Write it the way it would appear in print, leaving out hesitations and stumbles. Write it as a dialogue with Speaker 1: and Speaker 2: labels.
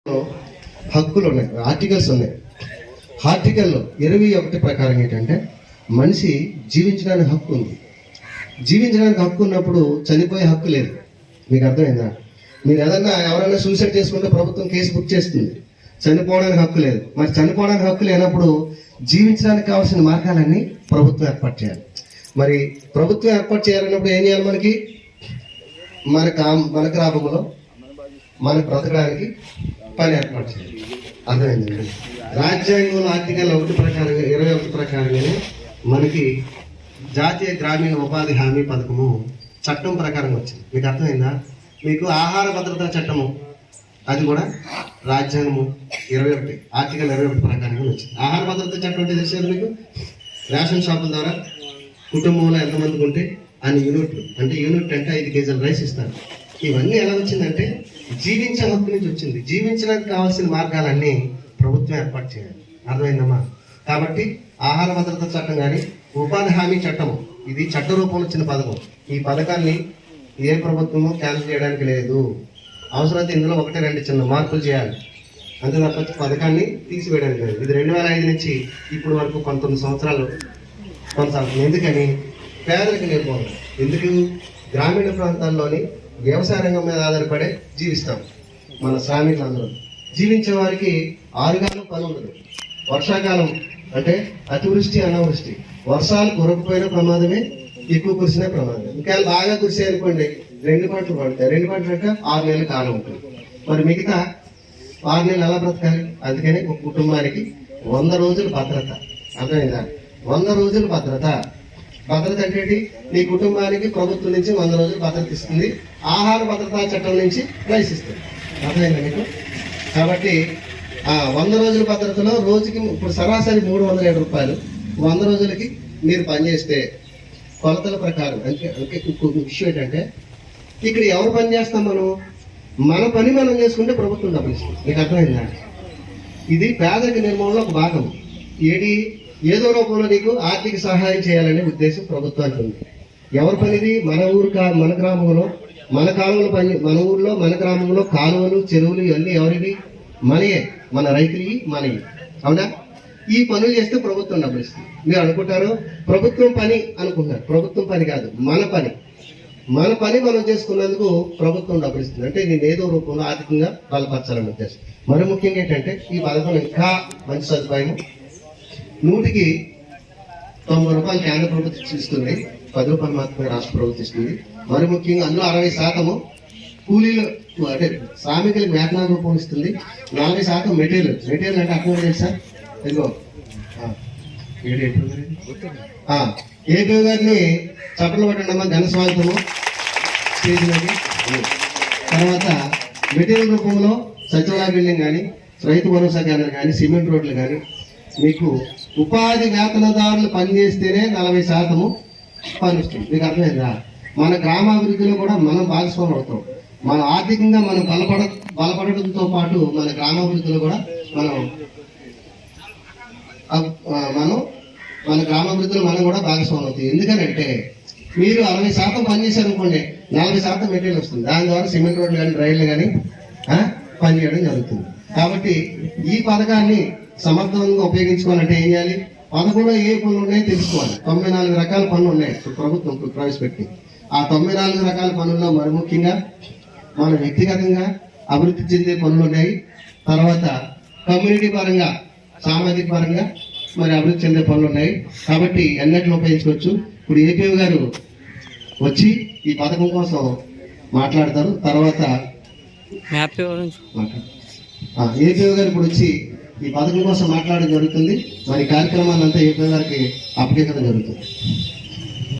Speaker 1: హక్కులు ఉన్నాయి, ఆర్టికల్స్ ఉన్నాయి. ఆర్టికల్ 21 ప్రకారం ఏంటంటే మనిషి జీవించడానికి హక్కు ఉంది. జీవించడానికి హక్కు ఉన్నప్పుడు చనిపోయే హక్కు లేదు. మీకు అర్థమైందా? మీరు ఎవరైనా సూసైడ్ చేసుకుంటే ప్రభుత్వం కేసు బుక్ చేస్తుంది, చనిపోవడానికి హక్కు లేదు. మరి చనిపోవడానికి హక్కు లేనప్పుడు జీవించడానికి కావాల్సిన మార్గాలన్నీ ప్రభుత్వం ఏర్పాటు చేయాలి. మరి ప్రభుత్వం ఏర్పాటు చేయాలన్నప్పుడు ఏం చేయాలి? మన గ్రామంలో మనకు బ్రతకడానికి పని ఏర్పాటు చేయాలి. అర్థమైందండి? రాజ్యాంగంలో ఆర్టికల్ 21 ప్రకారంగానే మనకి జాతీయ గ్రామీణ ఉపాధి హామీ పథకము చట్టం ప్రకారం వచ్చింది. మీకు అర్థమైందా? మీకు ఆహార భద్రతా చట్టము అది కూడా రాజ్యాంగము 21 ఆర్టికల్ 21 ప్రకారంగా వచ్చింది. ఆహార భద్రతా చట్టం అంటే తెలిసేది మీకు? రేషన్ షాపుల ద్వారా కుటుంబంలో ఎంతమందికి ఉంటే అన్ని యూనిట్లు, అంటే యూనిట్ అంటే 5 కేజీల రైస్ ఇస్తారు. ఇవన్నీ ఎలా వచ్చిందంటే జీవించే హక్కు నుంచి వచ్చింది. జీవించడానికి కావాల్సిన మార్గాలన్నీ ప్రభుత్వం ఏర్పాటు చేయాలి. అర్థమైందమ్మా? కాబట్టి ఆహార భద్రతా చట్టం కానీ ఉపాధి హామీ చట్టము ఇది చట్ట రూపంలో వచ్చిన పథకం. ఈ పథకాన్ని ఏ ప్రభుత్వము క్యాన్సిల్ చేయడానికి లేదు. అవసరమైతే ఇందులో 1-2 చిన్న మార్పులు చేయాలి, అంతే తప్ప పథకాన్ని తీసివేయడానికి లేదు. ఇది 2005 నుంచి ఇప్పుడు వరకు 19 సంవత్సరాలు కొనసాగుతుంది. ఎందుకని? పేదలకు నిర్మూలన. ఎందుకు? గ్రామీణ ప్రాంతాల్లోని వ్యవసాయ రంగం మీద ఆధారపడే జీవిస్తాం మన శ్రామికులందరూ. జీవించే వారికి 6 కాలం పని ఉండదు. వర్షాకాలం అంటే అతివృష్టి అనావృష్టి, వర్షాలు కురకపోయిన ప్రమాదమే, ఎక్కువ కురిసిన ప్రమాదం. ఇంకా బాగా కురిసాయి అనుకోండి 2 పంటలు పడతాయి. 2 పంటలు అంటే 6 నెలల కాలం ఉంటుంది. మరి మిగతా 6 నెలలు ఎలా బ్రతకాలి? అందుకని ఒక కుటుంబానికి 100 రోజులు భద్రత. అర్థమైందా? 100 రోజులు భద్రత. భద్రత అంటే నీ కుటుంబానికి ప్రభుత్వం నుంచి 100 రోజులు భద్రత ఇస్తుంది. ఆహార భద్రతా చట్టం నుంచి రైస్ ఇస్తుంది. అర్థమైందా మీకు? కాబట్టి 100 రోజుల భద్రతలో రోజుకి ఇప్పుడు సరాసరి 307 రూపాయలు 100 రోజులకి మీరు పనిచేస్తే కొలతల ప్రకారం. అంటే విషయం ఏంటంటే ఇక్కడ ఎవరు పని చేస్తాం? మన పని మనం చేసుకుంటే ప్రభుత్వం డబ్బులు ఇస్తుంది. మీకు అర్థమైందా? ఇది పేదరిక నిర్మూలనలో ఒక భాగం. ఏదో రూపంలో నీకు ఆర్థిక సహాయం చేయాలనే ఉద్దేశం ప్రభుత్వానికి ఉంది. ఎవరి పనిది? మన గ్రామంలో మన కాలువలు పని, మన ఊర్లో మన గ్రామంలో కాలువలు చెరువులు ఇవన్నీ ఎవరివి? మనయే, మన రైతులవి, మనవి. అవునా? ఈ పనులు చేస్తే ప్రభుత్వం డబ్బులు ఇస్తుంది. మీరు అనుకుంటారు ప్రభుత్వం పని అనుకుంటున్నారు. ప్రభుత్వం పని కాదు, మన పని. మన పని మనం చేసుకున్నందుకు ప్రభుత్వం డబ్బులు ఇస్తుంది. అంటే నేను ఏదో రూపంలో ఆర్థికంగా బలపరచాలని ఉద్దేశం. మరి ముఖ్యంగా ఏంటంటే ఈ పథకం ఇంకా మంచి సదుపాయం. 100కి 90 రూపాయలు కేంద్ర ప్రభుత్వం ఇస్తుంది, 10 రూపాయలు మాత్రమే రాష్ట్ర ప్రభుత్వం ఇస్తుంది. మరి ముఖ్యంగా అందులో 60% కూలీలు అంటే శ్రామికులకు వేతనాల రూపం ఇస్తుంది. 40% మెటీరియల్ అంటే అర్థం తెలుసా? ఇదిగో ఏపీ గారిని చప్పట్లు పట్టండి ఘన స్వాగతము స్టేజ్ మీద. తర్వాత మెటీరియల్ రూపంలో సచివాలయ బిల్డింగ్ కానీ, రైతు భరోసా కేంద్రం కానీ, సిమెంట్ రోడ్లు కానీ మీకు ఉపాధి వేతనదారులు పనిచేస్తేనే 40% పని వస్తుంది. మీకు అర్థమైందా? మన గ్రామాభివృద్ధిలో కూడా మనం భాగస్వామి అవుతాం. మన ఆర్థికంగా మనం బలపడటంతో పాటు మన గ్రామాభివృద్ధిలో కూడా మన గ్రామాభివృద్ధిలో మనం కూడా భాగస్వామి అవుతాం. ఎందుకనంటే మీరు 60% పనిచేశారు అనుకోండి, 40% మెటీరియల్ వస్తుంది. దాని ద్వారా సిమెంట్ రోడ్లు కానీ, రైళ్లు కానీ పనిచేయడం జరుగుతుంది. కాబట్టి ఈ పథకాన్ని సమర్థవంతంగా ఉపయోగించుకోవాలంటే ఏం చేయాలి? పథకంలో ఏ పనులు ఉన్నాయో తెలుసుకోవాలి. 94 రకాల పనులు ఉన్నాయి ప్రభుత్వం ప్రవేశపెట్టి. ఆ 94 రకాల పనుల్లో మరి ముఖ్యంగా మన వ్యక్తిగతంగా అభివృద్ధి చెందే పనులు ఉన్నాయి. తర్వాత కమ్యూనిటీ పరంగా, సామాజిక పరంగా మరి అభివృద్ధి చెందే పనులు ఉన్నాయి. కాబట్టి అన్నిటిని ఉపయోగించుకోవచ్చు. ఇప్పుడు ఏపీ గారు వచ్చి ఈ పథకం కోసం మాట్లాడతారు. తర్వాత ఏపీ గారు ఇప్పుడు వచ్చి ఈ పథకం కోసం మాట్లాడడం జరుగుతుంది. మరి కార్యక్రమాన్ని అంతా ఏపీ గారికి అప్పగించడం జరుగుతుంది.